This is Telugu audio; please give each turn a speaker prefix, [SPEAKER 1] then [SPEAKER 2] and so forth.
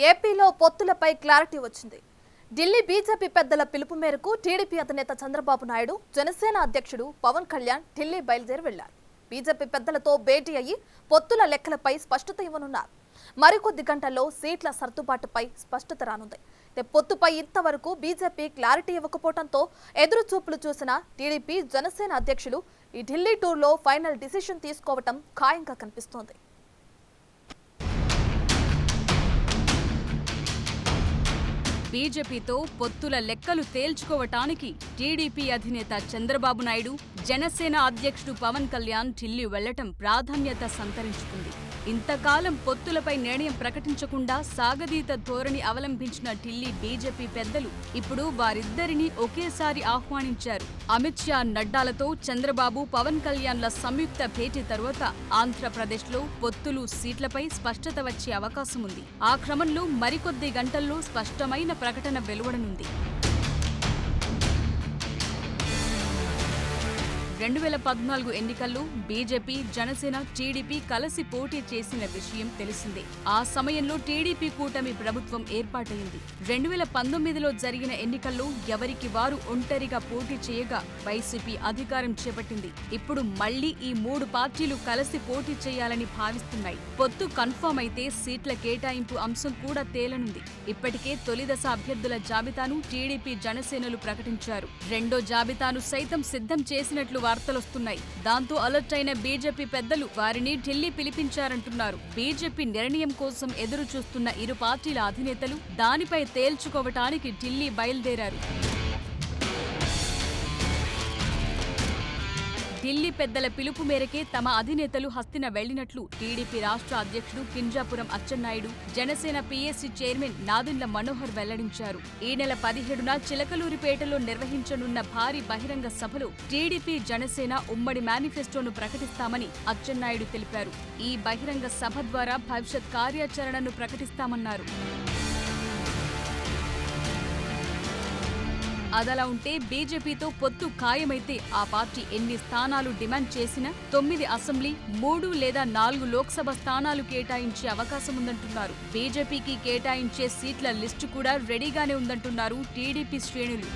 [SPEAKER 1] ఏపీలో పొత్తులపై క్లారిటీ వచ్చింది. ఢిల్లీ బీజేపీ పెద్దల పిలుపు మేరకు టీడీపీ అధినేత చంద్రబాబు నాయుడు, జనసేన అధ్యక్షుడు పవన్ కళ్యాణ్ ఢిల్లీ బయలుదేరి వెళ్లారు. బీజేపీ పెద్దలతో భేటీ అయ్యి పొత్తుల లెక్కలపై స్పష్టత ఇవ్వనున్నారు. మరికొద్ది గంటల్లో సీట్ల సర్దుబాటుపై స్పష్టత రానుంది. పొత్తుపై ఇంతవరకు బీజేపీ క్లారిటీ ఇవ్వకపోవడంతో ఎదురు చూపులు చూసిన టీడీపీ, జనసేన అధ్యక్షులు ఈ ఢిల్లీ టూర్లో ఫైనల్ డిసిషన్ తీసుకోవటం ఖాయంగా కనిపిస్తోంది.
[SPEAKER 2] బీజేపీతో పొత్తుల లెక్కలు తేల్చుకోవటానికి టీడీపీ అధినేత చంద్రబాబు నాయుడు, జనసేన అధ్యక్షుడు పవన్ కళ్యాణ్ ఢిల్లీ వెళ్లటం ప్రాధాన్యత సంతరించుకుంది. ఇంతకాలం పొత్తులపై నిర్ణయం ప్రకటించకుండా సాగదీత ధోరణి అవలంబించిన ఢిల్లీ బీజేపీ పెద్దలు ఇప్పుడు వారిద్దరినీ ఒకేసారి ఆహ్వానించారు. అమిత్ షా, నడ్డాలతో చంద్రబాబు, పవన్ కళ్యాణ్ల సంయుక్త భేటీ తరువాత ఆంధ్రప్రదేశ్లో పొత్తులు, సీట్లపై స్పష్టత వచ్చే అవకాశం ఉంది. ఆ క్రమంలో మరికొద్ది గంటల్లో స్పష్టమైన ప్రకటన వెలువడనుంది. 2014 ఎన్నికల్లో బీజేపీ, జనసేన, టీడీపీ కలిసి పోటీ చేసిన విషయం తెలిసిందే. ఆ సమయంలో టీడీపీ కూటమి ప్రభుత్వం ఏర్పాటైంది. 2019లో జరిగిన ఎన్నికల్లో ఎవరికి వారు ఒంటరిగా పోటీ చేయగా వైసీపీ అధికారం చేపట్టింది. ఇప్పుడు మళ్లీ ఈ మూడు పార్టీలు కలిసి పోటీ చేయాలని భావిస్తున్నాయి. పొత్తు కన్ఫర్మ్ అయితే సీట్ల కేటాయింపు అంశం కూడా తేలనుంది. ఇప్పటికే తొలిదశ అభ్యర్థుల జాబితాను టీడీపీ, జనసేనలు ప్రకటించారు. రెండో జాబితాను సైతం సిద్ధం చేసినట్లు వార్తలొస్తున్నాయి. దాంతో అలర్ట్ అయిన బీజేపీ పెద్దలు వారిని ఢిల్లీ పిలిపించారంటున్నారు. బీజేపీ నిర్ణయం కోసం ఎదురు చూస్తున్న ఇరు పార్టీల అధినేతలు దానిపై తేల్చుకోవటానికి ఢిల్లీ బయలుదేరారు. ఢిల్లీ పెద్దల పిలుపు మేరకే తమ అధినేతలు హస్తిన వెళ్లినట్లు టీడీపీ రాష్ట్ర అధ్యక్షుడు కింజాపురం అచ్చెన్నాయుడు, జనసేన పీఏసీ చైర్మన్ నాదెండ్ల మనోహర్ వెల్లడించారు. ఈ నెల 17న చిలకలూరిపేటలో నిర్వహించనున్న భారీ బహిరంగ సభలో టీడీపీ, జనసేన ఉమ్మడి మేనిఫెస్టోను ప్రకటిస్తామని అచ్చెన్నాయుడు తెలిపారు. ఈ బహిరంగ సభ ద్వారా భవిష్యత్ కార్యాచరణను ప్రకటిస్తామన్నారు. అదలా ఉంటే బీజేపీతో పొత్తు ఖాయమైతే ఆ పార్టీ ఎన్ని స్థానాలు డిమాండ్ చేసినా 9 అసెంబ్లీ, 3 లేదా 4 లోక్సభ స్థానాలు కేటాయించే అవకాశం ఉందంటున్నారు. బీజేపీకి కేటాయించే సీట్ల లిస్టు కూడా రెడీగానే ఉందంటున్నారు టీడీపీ శ్రేణులు.